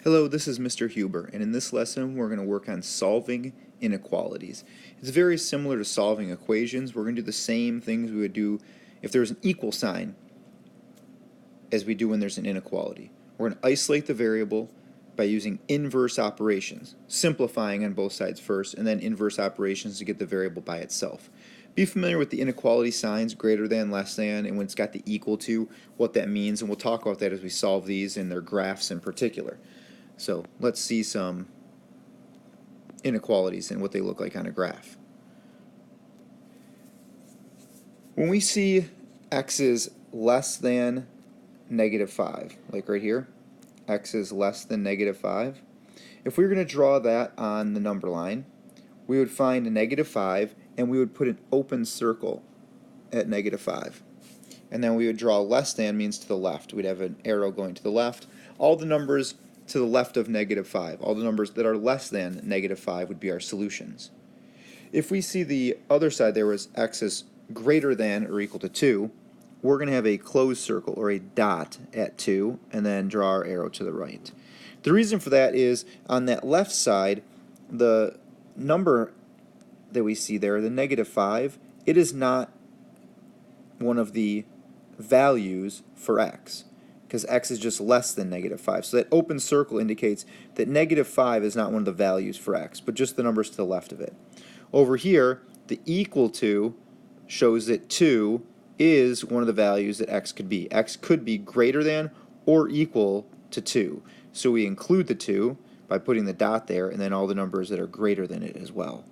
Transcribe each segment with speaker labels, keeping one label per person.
Speaker 1: Hello, this is Mr. Huber, and in this lesson we're going to work on solving inequalities. It's very similar to solving equations. We're going to do the same things we would do if there's an equal sign as we do when there's an inequality. We're going to isolate the variable by using inverse operations, simplifying on both sides first, and then inverse operations to get the variable by itself. Be familiar with the inequality signs, greater than, less than, and when it's got the equal to, what that means, and we'll talk about that as we solve these and their graphs in particular. So let's see some inequalities and what they look like on a graph. When we see x is less than negative 5, like right here, x is less than negative 5, if we were going to draw that on the number line, we would find a negative 5 and we would put an open circle at negative 5. And then we would draw less than, means to the left. We'd have an arrow going to the left. All the numbers to the left of negative 5, all the numbers that are less than negative 5 would be our solutions. If we see the other side there was x is greater than or equal to 2, we're going to have a closed circle or a dot at 2 and then draw our arrow to the right. The reason for that is on that left side, the number that we see there, the negative 5, it is not one of the values for x, because x is just less than negative 5. So that open circle indicates that negative 5 is not one of the values for x, but just the numbers to the left of it. Over here, the equal to shows that 2 is one of the values that x could be. X could be greater than or equal to 2. So we include the 2 by putting the dot there, and then all the numbers that are greater than it as well.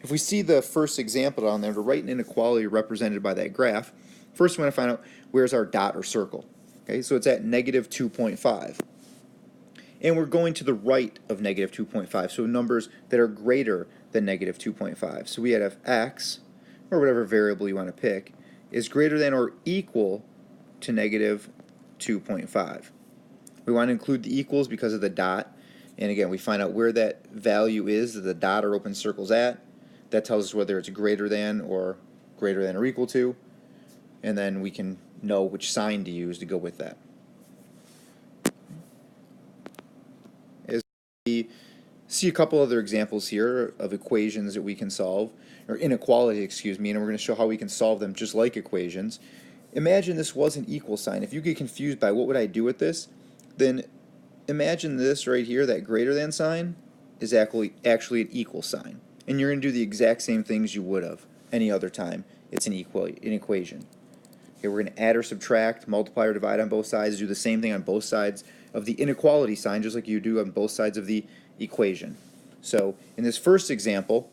Speaker 1: If we see the first example down there, to write an inequality represented by that graph, first we want to find out where's our dot or circle. Okay, so it's at negative 2.5. And we're going to the right of negative 2.5, so numbers that are greater than negative 2.5. So we have x, or whatever variable you want to pick, is greater than or equal to negative 2.5. We want to include the equals because of the dot. And again, we find out where that value is that the dot or open circle's at. That tells us whether it's greater than or equal to. And then we can know which sign to use to go with that. As we see a couple other examples here of equations that we can solve, or inequality, excuse me, and we're going to show how we can solve them just like equations. Imagine this was an equal sign. If you get confused by what would I do with this, then imagine this right here, that greater than sign, is actually an equal sign. And you're going to do the exact same things you would have any other time it's an equation. Okay, we're going to add or subtract, multiply or divide on both sides, do the same thing on both sides of the inequality sign, just like you do on both sides of the equation. So in this first example,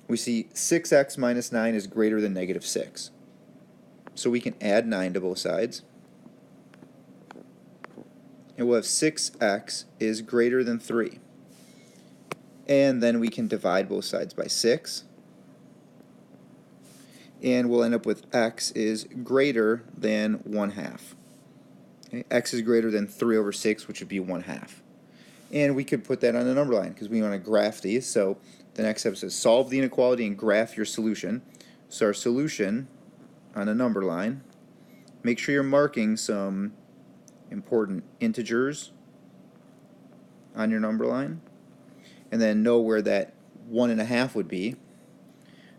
Speaker 1: we see 6x minus 9 is greater than negative 6. So we can add 9 to both sides. And we'll have 6x is greater than 3. And then we can divide both sides by 6. And we'll end up with x is greater than 1/2. Okay, x is greater than 3 over 6, which would be 1/2. And we could put that on a number line because we want to graph these. So the next step says solve the inequality and graph your solution. So our solution on a number line, make sure you're marking some important integers on your number line, and then know where that 1/2 would be.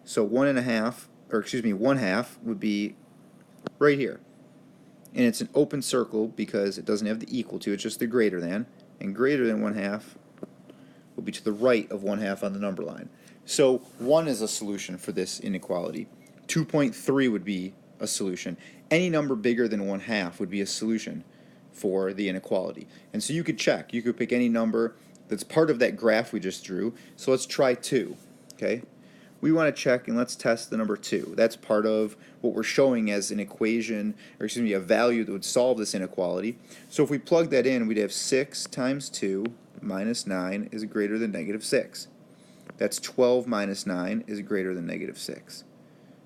Speaker 1: So 1/2 would be right here. And it's an open circle because it doesn't have the equal to, it's just the greater than. And greater than 1/2 will be to the right of 1/2 on the number line. So 1 is a solution for this inequality. 2.3 would be a solution. Any number bigger than 1/2 would be a solution for the inequality. And so you could check. You could pick any number that's part of that graph we just drew. So let's try 2. Okay? We want to check and let's test the number 2. That's part of what we're showing as an equation, or excuse me, a value that would solve this inequality. So if we plug that in, we'd have 6 times 2 minus 9 is greater than negative 6. That's 12 minus 9 is greater than negative 6.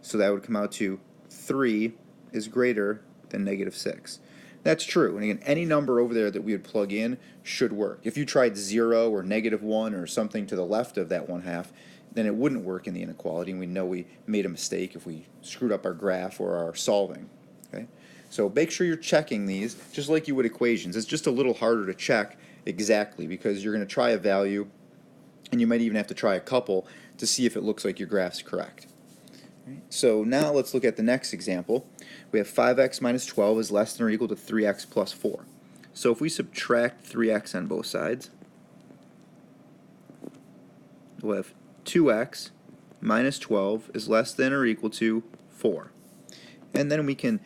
Speaker 1: So that would come out to 3 is greater than negative 6. That's true. And again, any number over there that we would plug in should work. If you tried 0 or negative 1 or something to the left of that 1/2, then it wouldn't work in the inequality, and we know we made a mistake if we screwed up our graph or our solving. Okay? So make sure you're checking these just like you would equations. It's just a little harder to check exactly because you're going to try a value and you might even have to try a couple to see if it looks like your graph's correct. So now let's look at the next example. We have 5x minus 12 is less than or equal to 3x plus 4. So if we subtract 3x on both sides, we'll have 2x minus 12 is less than or equal to 4. And then we can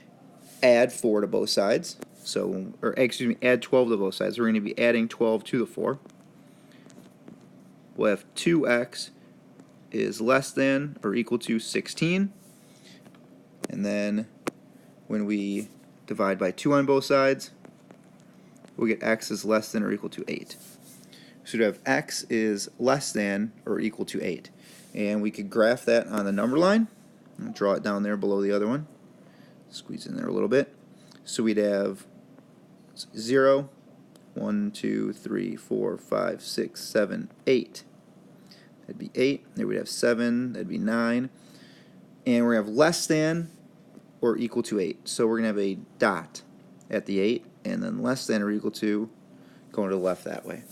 Speaker 1: add 4 to both sides. So, or excuse me, add 12 to both sides. We're going to be adding 12 to the 4. We'll have 2x is less than or equal to 16. And then when we divide by 2 on both sides, we'll get x is less than or equal to 8. So we have x is less than or equal to 8. And we could graph that on the number line. I'll draw it down there below the other one. Squeeze in there a little bit. So we'd have 0, 1, 2, 3, 4, 5, 6, 7, 8. That'd be 8. There we'd have 7. That'd be 9. And we're going to have less than or equal to 8. So we're going to have a dot at the 8, and then less than or equal to going to the left that way.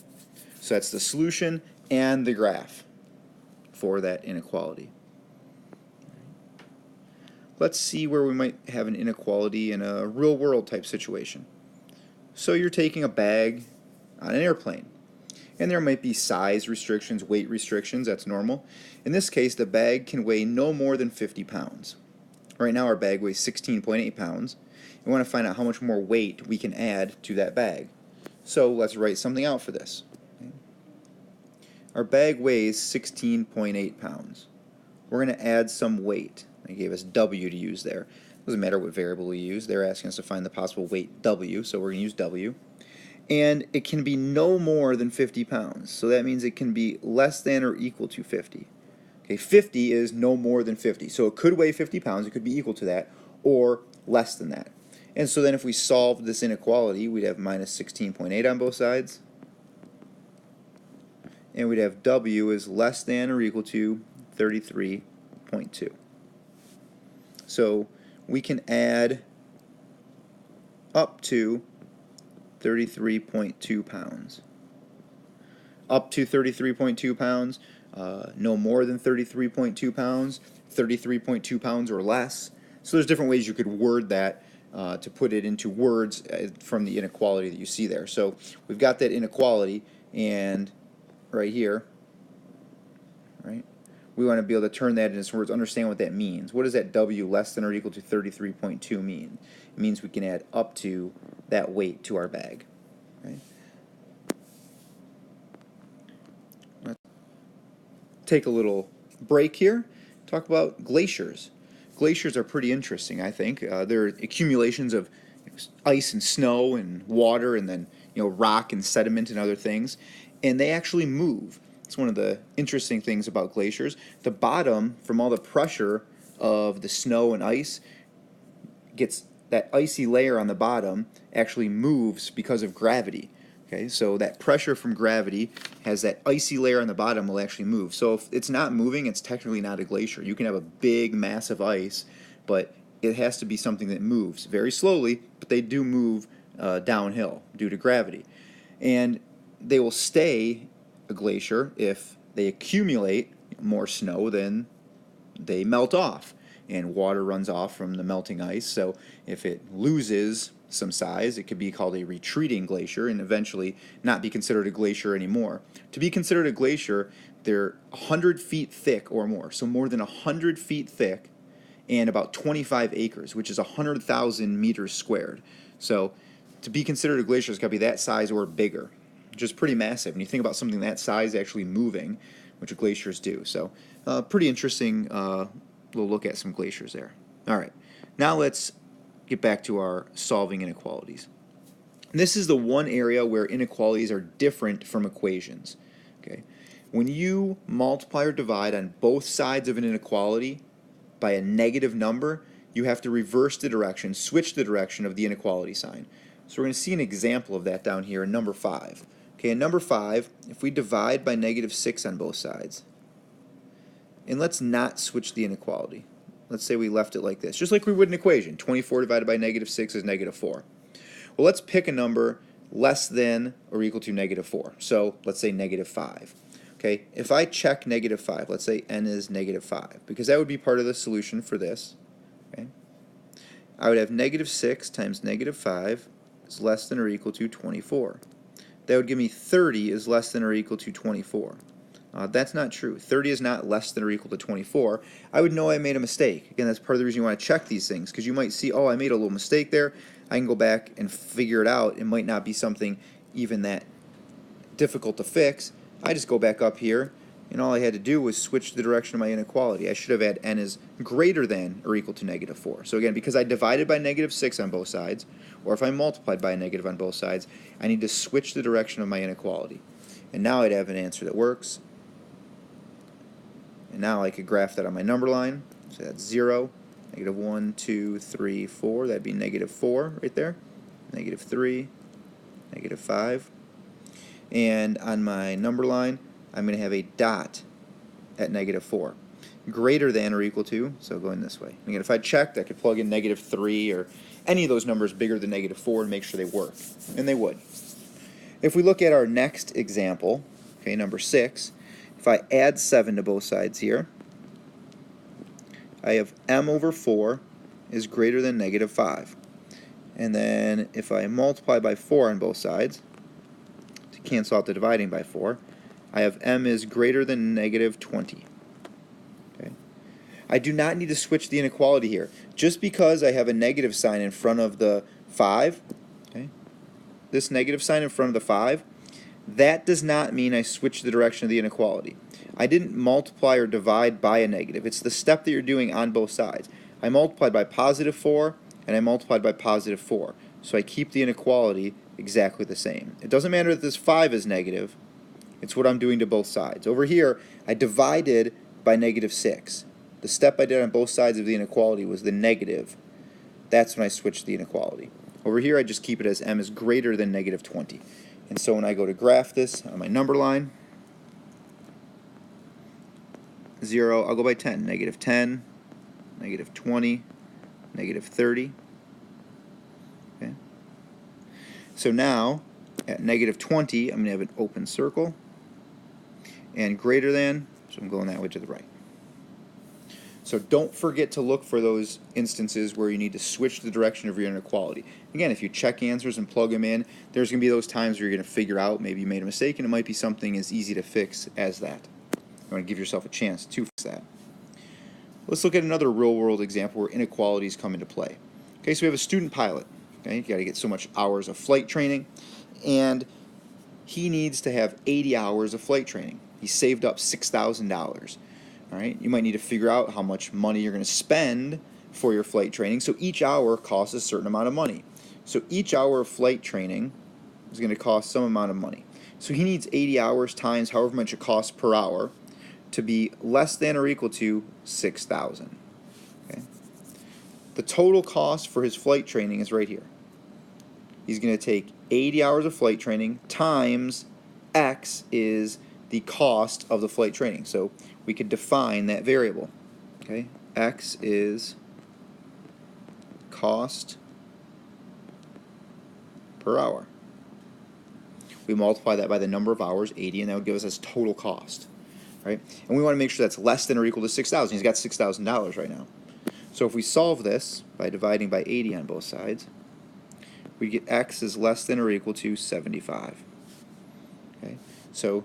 Speaker 1: So that's the solution and the graph for that inequality. Let's see where we might have an inequality in a real-world type situation. So you're taking a bag on an airplane, and there might be size restrictions, weight restrictions, that's normal. In this case, the bag can weigh no more than 50 pounds. Right now our bag weighs 16.8 pounds. We want to find out how much more weight we can add to that bag. So let's write something out for this. Our bag weighs 16.8 pounds. We're going to add some weight. They gave us W to use there. Doesn't matter what variable we use. They're asking us to find the possible weight W, so we're going to use W. And it can be no more than 50 pounds. So that means it can be less than or equal to 50. Okay, 50 is no more than 50. So it could weigh 50 pounds, it could be equal to that, or less than that. And so then if we solved this inequality, we'd have minus 16.8 on both sides. And we'd have W is less than or equal to 33.2. So we can add up to 33.2 pounds. Up to 33.2 pounds, no more than 33.2 pounds, 33.2 pounds or less. So there's different ways you could word that to put it into words from the inequality that you see there. So we've got that inequality, and right here, right, we want to be able to turn that into words, understand what that means. What does that W less than or equal to 33.2 mean? It means we can add up to that weight to our bag. Right? Let's take a little break here, talk about glaciers. Glaciers are pretty interesting, I think. They're accumulations of ice and snow and water and then rock and sediment and other things, and they actually move. It's one of the interesting things about glaciers. The bottom, from all the pressure of the snow and ice, gets that icy layer on the bottom actually moves because of gravity. Okay, so that pressure from gravity has that icy layer on the bottom will actually move. So if it's not moving, it's technically not a glacier. You can have a big, massive ice, but it has to be something that moves very slowly, but they do move downhill due to gravity. And they will stay a glacier if they accumulate more snow than they melt off, and water runs off from the melting ice. So if it loses some size, it could be called a retreating glacier and eventually not be considered a glacier anymore. To be considered a glacier, they're 100 feet thick or more, so more than 100 feet thick and about 25 acres, which is 100,000 meters squared. So to be considered a glacier, it's got to be that size or bigger, which is pretty massive. When you think about something that size actually moving, which glaciers do. So pretty interesting little look at some glaciers there. All right, now let's get back to our solving inequalities. And this is the one area where inequalities are different from equations. Okay, when you multiply or divide on both sides of an inequality by a negative number, you have to reverse the direction, switch the direction of the inequality sign. So we're going to see an example of that down here in number 5. Okay, in number 5, if we divide by -6 on both sides, and let's not switch the inequality. let's say we left it like this, just like we would an equation. 24 divided by negative 6 is negative 4. Well, let's pick a number less than or equal to negative 4. So let's say negative 5. Okay, if I check negative 5, let's say n is negative 5, because that would be part of the solution for this. Okay, I would have negative 6 times negative 5 is less than or equal to 24. That would give me 30 is less than or equal to 24. That's not true. 30 is not less than or equal to 24. I would know I made a mistake. Again, that's part of the reason you want to check these things, because you might see, oh, I made a little mistake there. I can go back and figure it out. It might not be something even that difficult to fix. I just go back up here, and all I had to do was switch the direction of my inequality. I should have had n is greater than or equal to negative 4. So again, because I divided by negative 6 on both sides, or if I multiplied by a negative on both sides, I need to switch the direction of my inequality. And now I'd have an answer that works. And now I could graph that on my number line. So that's 0, negative 1, 2, 3, 4. That'd be negative 4 right there. Negative 3, negative 5. And on my number line, I'm going to have a dot at negative 4. Greater than or equal to, so going this way. Again, if I checked, I could plug in negative 3 or any of those numbers bigger than negative 4 and make sure they work. And they would. If we look at our next example, okay, number 6, if I add 7 to both sides here, I have m over 4 is greater than negative 5. And then if I multiply by 4 on both sides, to cancel out the dividing by 4, I have m is greater than negative 20. Okay. I do not need to switch the inequality here. Just because I have a negative sign in front of the 5, okay, this negative sign in front of the 5, that does not mean I switch the direction of the inequality. I didn't multiply or divide by a negative. It's the step that you're doing on both sides. I multiplied by positive 4, and I multiplied by positive 4. So I keep the inequality exactly the same. It doesn't matter that this 5 is negative. It's what I'm doing to both sides. Over here, I divided by negative 6. The step I did on both sides of the inequality was the negative. That's when I switched the inequality. Over here, I just keep it as m is greater than negative 20. And so when I go to graph this on my number line, 0, I'll go by 10. Negative 10, negative 20, negative 30. Okay. So now, at negative 20, I'm going to have an open circle. And greater than, so I'm going that way to the right. So don't forget to look for those instances where you need to switch the direction of your inequality. Again, if you check answers and plug them in, there's going to be those times where you're going to figure out maybe you made a mistake, and it might be something as easy to fix as that. You want to give yourself a chance to fix that. Let's look at another real-world example where inequalities come into play. Okay, so we have a student pilot. Okay, you got to get so much hours of flight training, and he needs to have 80 hours of flight training. He saved up $6,000. All right, you might need to figure out how much money you're going to spend for your flight training. So each hour costs a certain amount of money. So each hour of flight training is going to cost some amount of money. So he needs 80 hours times however much it costs per hour to be less than or equal to 6,000. Okay. The total cost for his flight training is right here. He's going to take 80 hours of flight training times X is the cost of the flight training. So we could define that variable. Okay, X is cost per hour. We multiply that by the number of hours, 80, and that would give us as total cost. Right? And we want to make sure that's less than or equal to 6,000. He's got $6,000 right now. So if we solve this by dividing by 80 on both sides, we get X is less than or equal to 75. Okay, so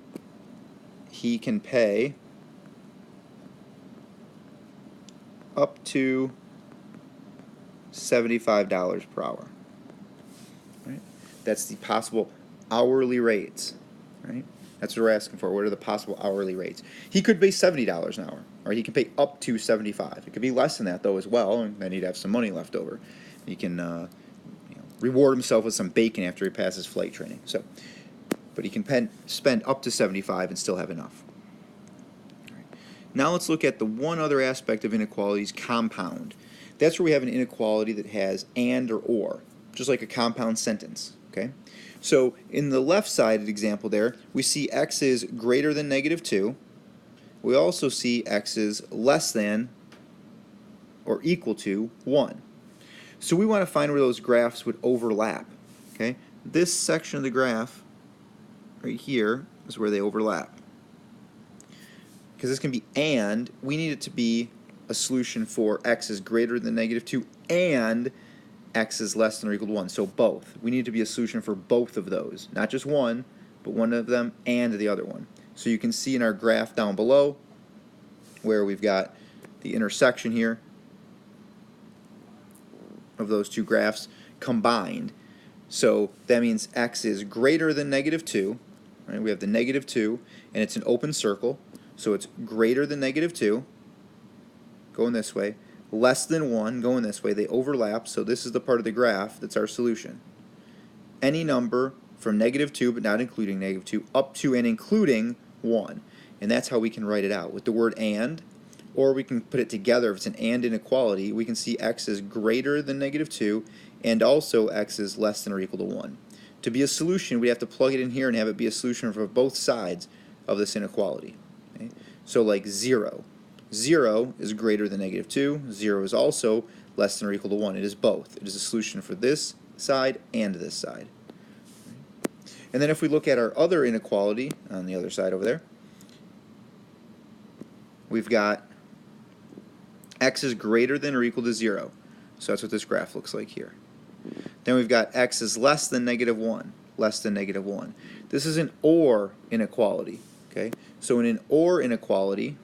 Speaker 1: he can pay up to $75 per hour. Right? That's the possible hourly rates. Right? That's what we're asking for. What are the possible hourly rates? He could pay $70 an hour, or he can pay up to 75. It could be less than that though as well, and then he'd have some money left over. He can reward himself with some bacon after he passes flight training. So, but he can spend up to 75 and still have enough. Now let's look at the one other aspect of inequalities, compound. That's where we have an inequality that has and or, just like a compound sentence. Okay. So in the left-sided example there, we see x is greater than negative 2. We also see x is less than or equal to 1. So we want to find where those graphs would overlap. Okay? This section of the graph right here is where they overlap. Because this can be and, we need it to be a solution for x is greater than -2 and x is less than or equal to 1. So both. We need to be a solution for both of those. Not just one, but one of them and the other one. So you can see in our graph down below where we've got the intersection here of those two graphs combined. So that means x is greater than -2. Right? We have the -2, and it's an open circle. So it's greater than -2, going this way, less than 1, going this way. They overlap, so this is the part of the graph that's our solution. Any number from -2, but not including -2, up to and including 1. And that's how we can write it out with the word and, or we can put it together. If it's an and inequality, we can see x is greater than -2 and also x is less than or equal to 1. To be a solution, we have to plug it in here and have it be a solution for both sides of this inequality. Okay? So like 0. 0 is greater than -2. 0 is also less than or equal to 1. It is both. It is a solution for this side and this side. And then if we look at our other inequality on the other side over there, we've got x is greater than or equal to 0. So that's what this graph looks like here. Then we've got x is less than -1. Less than -1. This is an or inequality. Okay? So in an or inequality,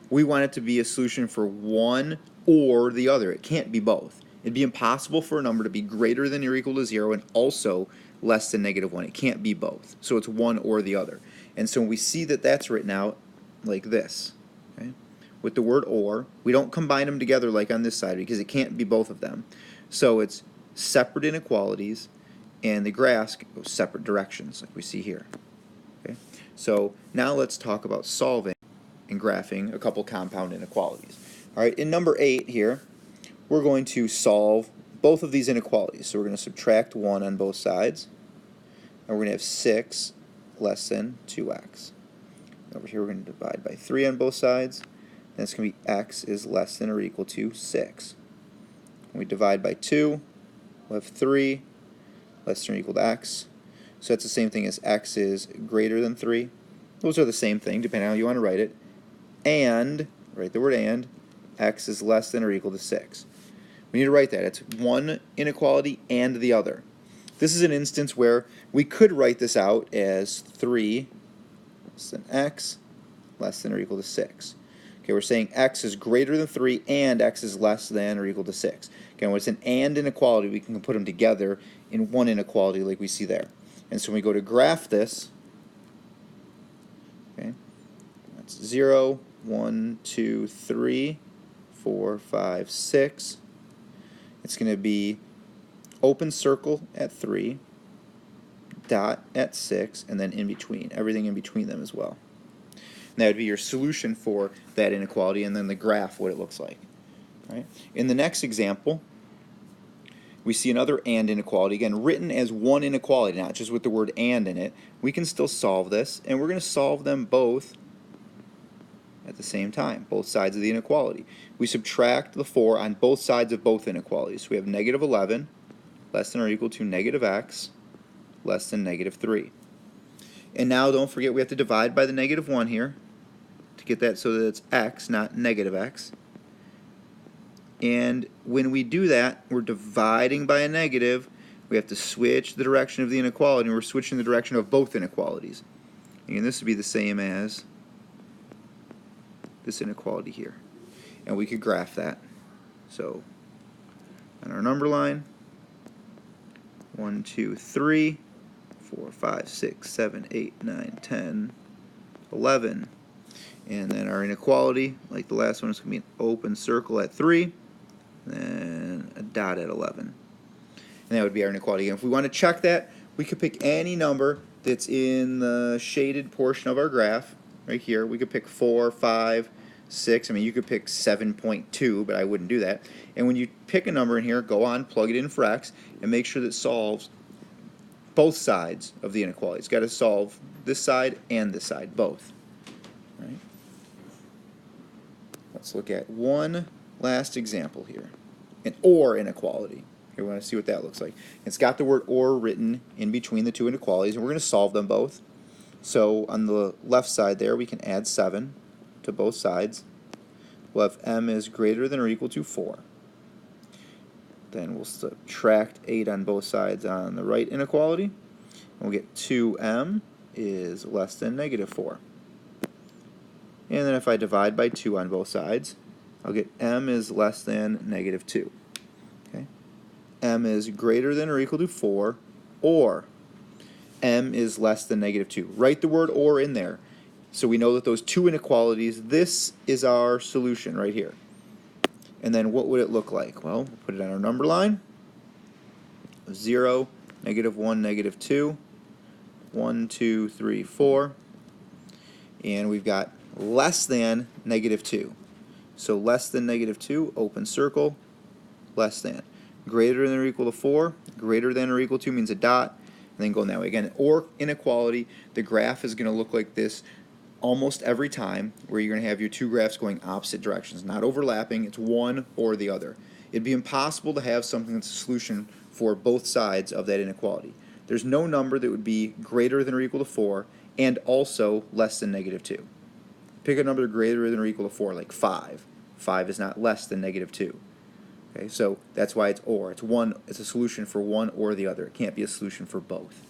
Speaker 1: we want it to be a solution for one or the other. It can't be both. It'd be impossible for a number to be greater than or equal to 0 and also less than -1. It can't be both. So it's one or the other. And so we see that that's written out like this. Okay? With the word or, we don't combine them together like on this side because it can't be both of them. So it's separate inequalities and the graphs go separate directions like we see here. Okay? So now let's talk about solving and graphing a couple compound inequalities. All right, in number 8 here, we're going to solve both of these inequalities. So we're going to subtract 1 on both sides, and we're going to have 6 less than 2x. Over here we're going to divide by 3 on both sides, and it's going to be x is less than or equal to 6. When we divide by 2, we'll have 3 less than or equal to x. So that's the same thing as x is greater than 3. Those are the same thing, depending on how you want to write it. And, write the word and, x is less than or equal to 6. We need to write that. It's one inequality and the other. This is an instance where we could write this out as 3 less than x less than or equal to 6. Okay, we're saying x is greater than 3 and x is less than or equal to 6. Okay, when it's an and inequality, we can put them together in one inequality like we see there. And so when we go to graph this, okay, that's 0, 1, 2, 3, 4, 5, 6. It's going to be open circle at 3, dot at 6, and then in between, everything in between them as well. And that would be your solution for that inequality, and then the graph, what it looks like. Right? In the next example, we see another and inequality, again written as one inequality, not just with the word and in it. We can still solve this, and we're going to solve them both at the same time, both sides of the inequality. We subtract the 4 on both sides of both inequalities. So we have -11 less than or equal to -x less than -3. And now don't forget we have to divide by the -1 here to get that so that it's x, not -x. And when we do that, we're dividing by a negative. We have to switch the direction of the inequality, and we're switching the direction of both inequalities. And this would be the same as this inequality here. And we could graph that. So on our number line, 1, 2, 3, 4, 5, 6, 7, 8, 9, 10, 11. And then our inequality, like the last one, is going to be an open circle at 3, and a dot at 11. And that would be our inequality. And if we want to check that, we could pick any number that's in the shaded portion of our graph, right here. We could pick 4, 5, 6. I mean, you could pick 7.2, but I wouldn't do that. And when you pick a number in here, go on, plug it in for x, and make sure that it solves both sides of the inequality. It's got to solve this side and this side, both. Right? Let's look at one last example here, an OR inequality. Here, we want to see what that looks like. It's got the word OR written in between the two inequalities, and we're going to solve them both. So on the left side there, we can add 7 to both sides. We'll have m is greater than or equal to 4. Then we'll subtract 8 on both sides on the right inequality. And we'll get 2m is less than negative 4. And then if I divide by 2 on both sides, I'll get m is less than negative 2. Okay? M is greater than or equal to 4, or m is less than negative 2. Write the word or in there so we know that those two inequalities, this is our solution right here. And then what would it look like? Well, we'll put it on our number line. 0, negative 1, negative 2, 1, 2, 3, 4. And we've got less than negative 2. So less than negative 2, open circle, less than. Greater than or equal to 4, greater than or equal to means a dot, and then going that way. Again, or inequality, the graph is going to look like this almost every time, where you're going to have your two graphs going opposite directions, not overlapping. It's one or the other. It'd be impossible to have something that's a solution for both sides of that inequality. There's no number that would be greater than or equal to 4 and also less than negative 2. Pick a number greater than or equal to 4, like 5. 5 is not less than negative 2. Okay, so that's why it's or. It's a solution for one or the other. It can't be a solution for both.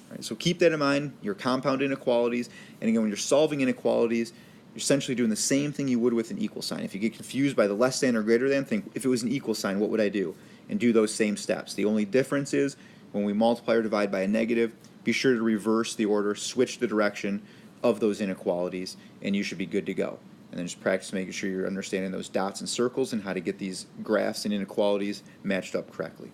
Speaker 1: All right, so keep that in mind, your compound inequalities. And again, when you're solving inequalities, you're essentially doing the same thing you would with an equal sign. If you get confused by the less than or greater than, think, if it was an equal sign, what would I do? And do those same steps. The only difference is when we multiply or divide by a negative, be sure to reverse the order, switch the direction of those inequalities, and you should be good to go. And then just practice making sure you're understanding those dots and circles and how to get these graphs and inequalities matched up correctly.